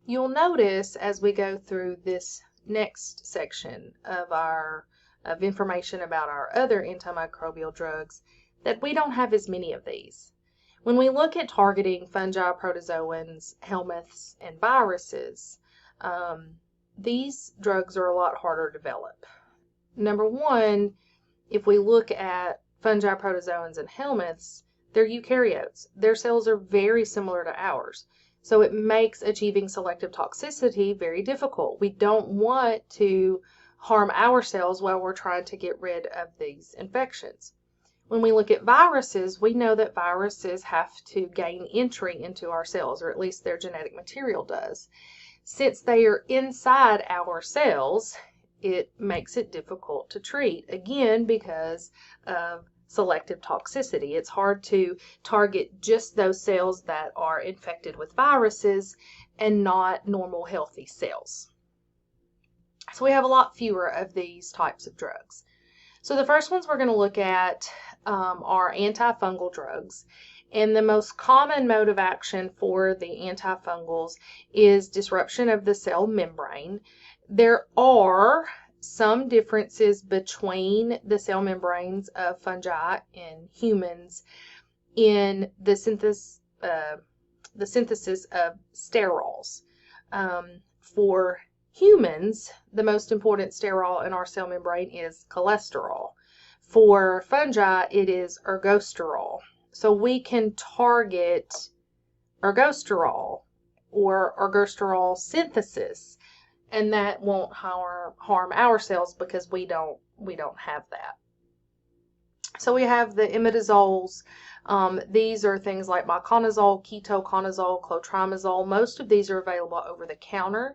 You'll notice as we go through this next section of information about our other antimicrobial drugs that we don't have as many of these. When we look at targeting fungi, protozoans, helminths, and viruses, these drugs are a lot harder to develop. Number one, if we look at fungi, protozoans, and helminths, they're eukaryotes. Their cells are very similar to ours. So it makes achieving selective toxicity very difficult. We don't want to harm our cells while we're trying to get rid of these infections. When we look at viruses, we know that viruses have to gain entry into our cells, or at least their genetic material does. Since they are inside our cells, it makes it difficult to treat, again, because of selective toxicity. It's hard to target just those cells that are infected with viruses and not normal healthy cells. So we have a lot fewer of these types of drugs. So the first ones we're going to look at are antifungal drugs. And the most common mode of action for the antifungals is disruption of the cell membrane. There are some differences between the cell membranes of fungi and humans in the synthesis of sterols. For humans, the most important sterol in our cell membrane is cholesterol. For fungi, it is ergosterol. So we can target ergosterol or ergosterol synthesis, and that won't harm our cells because we don't have that. So we have the imidazoles. These are things like miconazole, ketoconazole, clotrimazole. Most of these are available over the counter.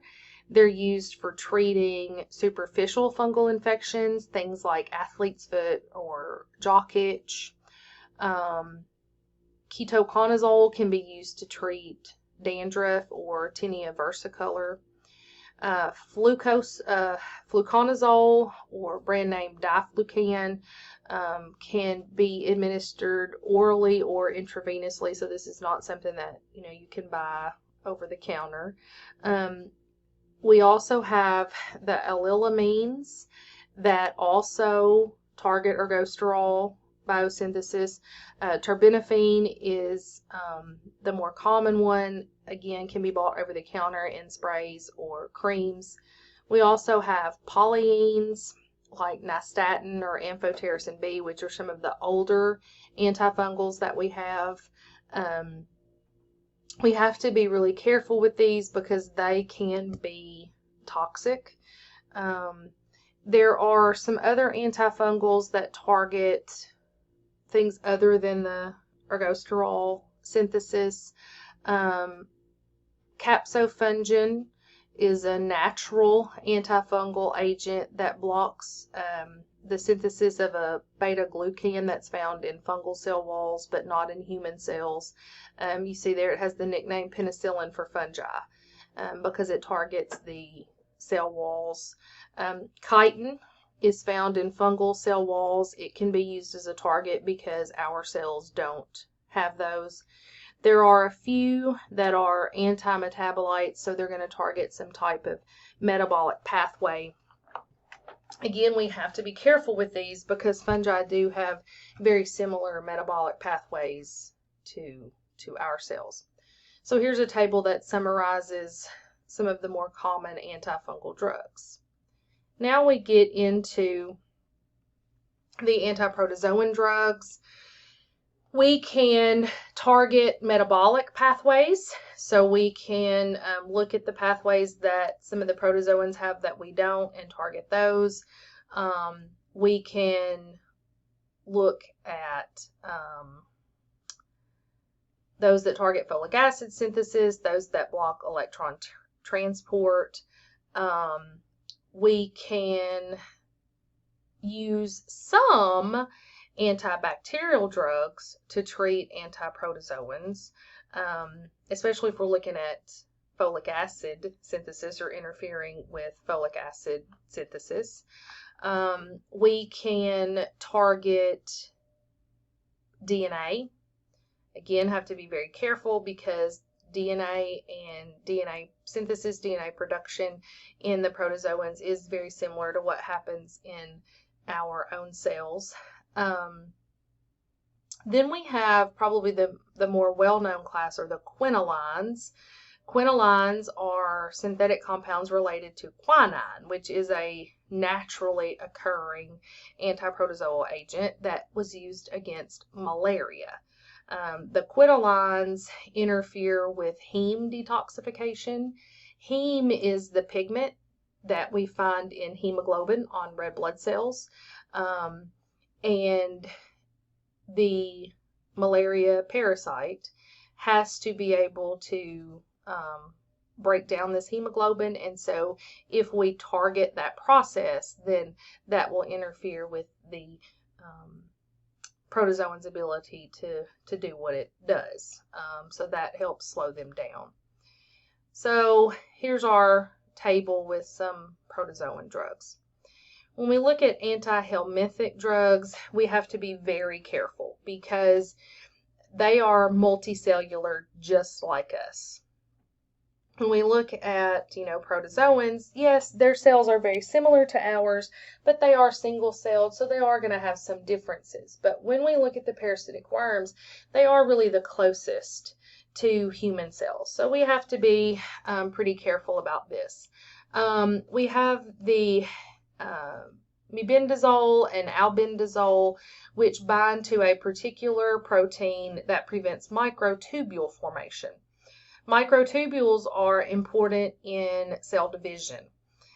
They're used for treating superficial fungal infections, things like athlete's foot or jock itch. Ketoconazole can be used to treat dandruff or tinea versicolor. Fluconazole, or brand name diflucan, can be administered orally or intravenously. So this is not something that you can buy over the counter. We also have the allylamines that also target ergosterol biosynthesis. Terbinafine is the more common one. Again, can be bought over the counter in sprays or creams. We also have polyenes like nystatin or amphotericin B, which are some of the older antifungals that we have. We have to be really careful with these because they can be toxic. There are some other antifungals that target things other than the ergosterol synthesis. Capsofungin is a natural antifungal agent that blocks the synthesis of a beta-glucan that's found in fungal cell walls but not in human cells. You see there it has the nickname penicillin for fungi because it targets the cell walls. Chitin is found in fungal cell walls. It can be used as a target because our cells don't have those. There are a few that are anti-metabolites, so they're going to target some type of metabolic pathway. Again, we have to be careful with these because fungi do have very similar metabolic pathways to our cells. So here's a table that summarizes some of the more common antifungal drugs. Now we get into the antiprotozoan drugs. We can target metabolic pathways, so we can look at the pathways that some of the protozoans have that we don't and target those. We can look at those that target folic acid synthesis, those that block electron transport. We can use some antibacterial drugs to treat antiprotozoans, especially if we're looking at folic acid synthesis or interfering with folic acid synthesis. We can target DNA. Again, have to be very careful because DNA and DNA synthesis, DNA production in the protozoans is very similar to what happens in our own cells. Then we have probably the more well-known class are the quinolines. Quinolines are synthetic compounds related to quinine, which is a naturally occurring antiprotozoal agent that was used against malaria. The quinolines interfere with heme detoxification. Heme is the pigment that we find in hemoglobin on red blood cells. And the malaria parasite has to be able to break down this hemoglobin, and so if we target that process, then that will interfere with the protozoan's ability to do what it does. So that helps slow them down. So here's our table with some protozoan drugs. When we look at antihelminthic drugs, we have to be very careful because they are multicellular just like us. When we look at, protozoans, yes, their cells are very similar to ours, but they are single-celled, so they are going to have some differences. But when we look at the parasitic worms, they are really the closest to human cells. So we have to be pretty careful about this. We have the mebendazole and albendazole, which bind to a particular protein that prevents microtubule formation. Microtubules are important in cell division.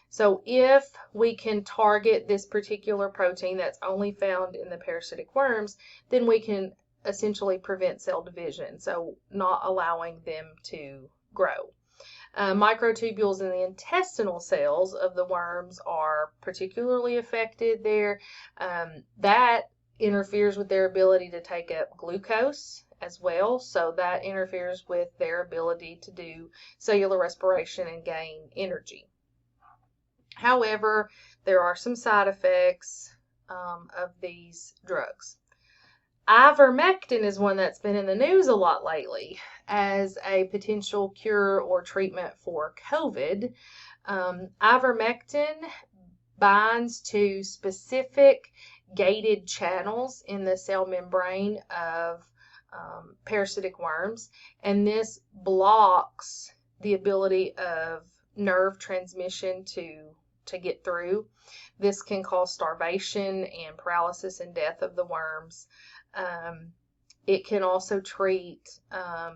So if we can target this particular protein that's only found in the parasitic worms, then we can essentially prevent cell division, so not allowing them to grow. Microtubules in the intestinal cells of the worms are particularly affected there. That interferes with their ability to take up glucose as well, so that interferes with their ability to do cellular respiration and gain energy. However, there are some side effects of these drugs. Ivermectin is one that's been in the news a lot lately as a potential cure or treatment for COVID. Ivermectin binds to specific gated channels in the cell membrane of parasitic worms, and this blocks the ability of nerve transmission to get through. This can cause starvation and paralysis and death of the worms. It can also treat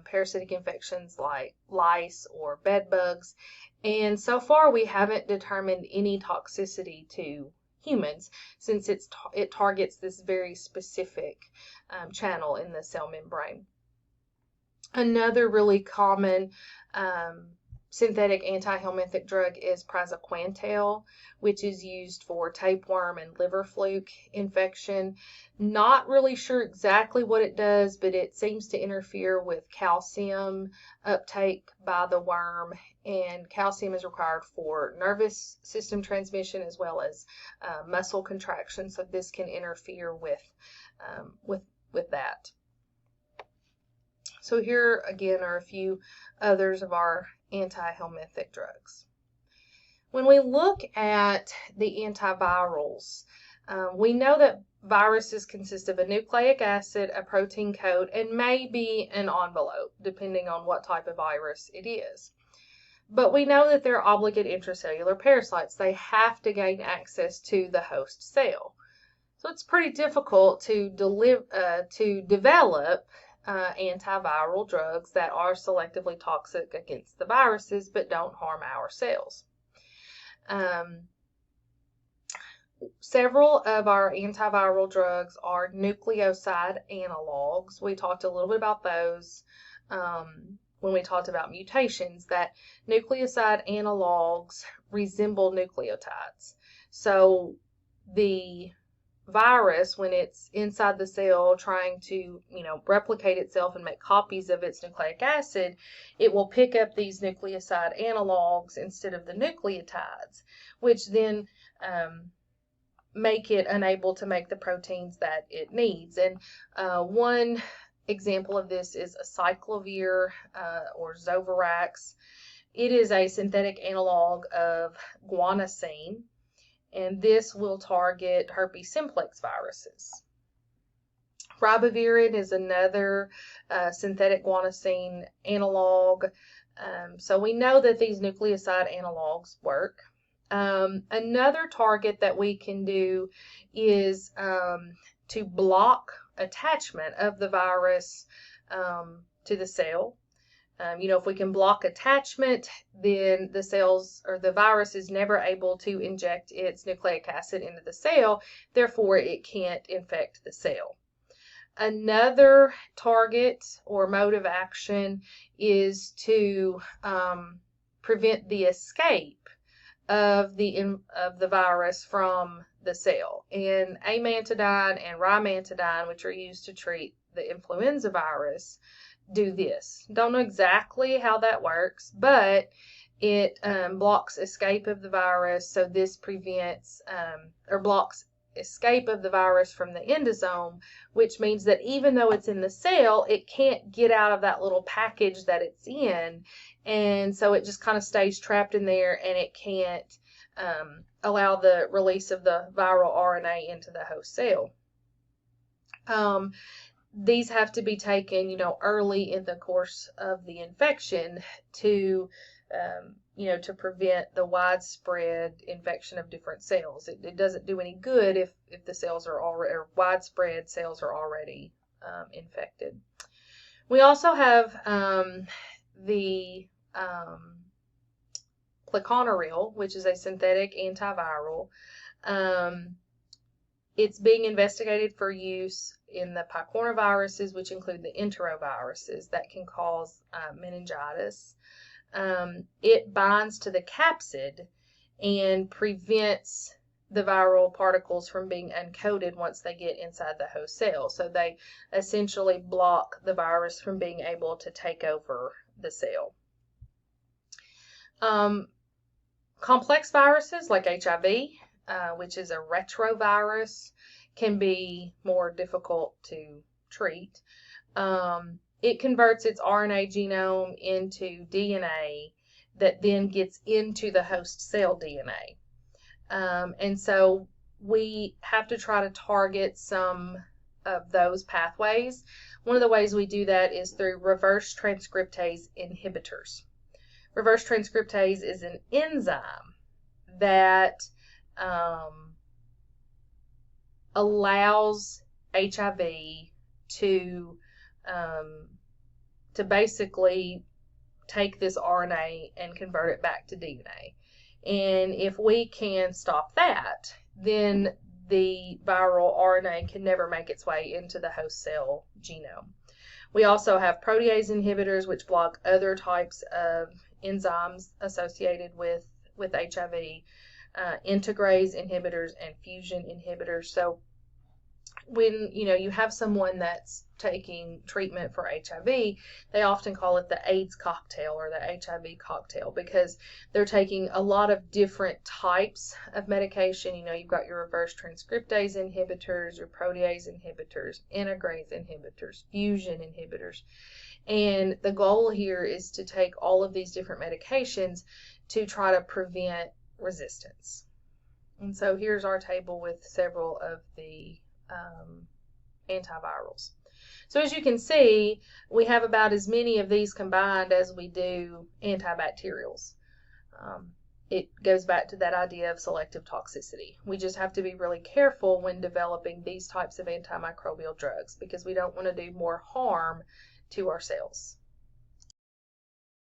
parasitic infections like lice or bed bugs, and so far we haven't determined any toxicity to humans since it targets this very specific channel in the cell membrane. Another really common synthetic antihelminthic drug is praziquantel, which is used for tapeworm and liver fluke infection. Not really sure exactly what it does, but it seems to interfere with calcium uptake by the worm, and calcium is required for nervous system transmission as well as muscle contraction, so this can interfere with that. So here again are a few others of our antihelminthic drugs. When we look at the antivirals, we know that viruses consist of a nucleic acid, a protein coat, and maybe an envelope, depending on what type of virus it is. But we know that they're obligate intracellular parasites. They have to gain access to the host cell. So it's pretty difficult to develop antiviral drugs that are selectively toxic against the viruses but don't harm our cells. Several of our antiviral drugs are nucleoside analogs. We talked a little bit about those when we talked about mutations, that nucleoside analogs resemble nucleotides. So the virus, when it's inside the cell trying to, replicate itself and make copies of its nucleic acid, it will pick up these nucleoside analogs instead of the nucleotides, which then make it unable to make the proteins that it needs. And one example of this is acyclovir or Zovirax. It is a synthetic analog of guanosine, and this will target herpes simplex viruses. Ribavirin is another synthetic guanosine analog. So we know that these nucleoside analogs work. Another target that we can do is to block attachment of the virus to the cell. If we can block attachment, then the cells or the virus is never able to inject its nucleic acid into the cell, therefore it can't infect the cell. Another target or mode of action is to prevent the escape of the virus from the cell. And amantadine and rimantadine, which are used to treat the influenza virus, do this. Don't know exactly how that works, but it blocks escape of the virus. So this prevents or blocks escape of the virus from the endosome, which means that even though it's in the cell, it can't get out of that little package that it's in, and so it just kind of stays trapped in there, and it can't allow the release of the viral RNA into the host cell. These have to be taken, early in the course of the infection to to prevent the widespread infection of different cells. It doesn't do any good if the cells are already, or widespread cells are already infected. We also have the pleconaril, which is a synthetic antiviral. It's being investigated for use in the picornaviruses, which include the enteroviruses that can cause meningitis. It binds to the capsid and prevents the viral particles from being uncoated once they get inside the host cell. So they essentially block the virus from being able to take over the cell. Complex viruses like HIV, which is a retrovirus, can be more difficult to treat. It converts its RNA genome into DNA that then gets into the host cell DNA. And so we have to try to target some of those pathways. One of the ways we do that is through reverse transcriptase inhibitors. Reverse transcriptase is an enzyme that allows HIV to basically take this RNA and convert it back to DNA. And if we can stop that, then the viral RNA can never make its way into the host cell genome. We also have protease inhibitors, which block other types of enzymes associated with HIV, integrase inhibitors, and fusion inhibitors. So when you have someone that's taking treatment for HIV, they often call it the AIDS cocktail or the HIV cocktail, because they're taking a lot of different types of medication. You've got your reverse transcriptase inhibitors, your protease inhibitors, integrase inhibitors, fusion inhibitors. And the goal here is to take all of these different medications to try to prevent resistance. And so here's our table with several of the antivirals. So as you can see, we have about as many of these combined as we do antibacterials. It goes back to that idea of selective toxicity. We just have to be really careful when developing these types of antimicrobial drugs, because we don't want to do more harm to our cells.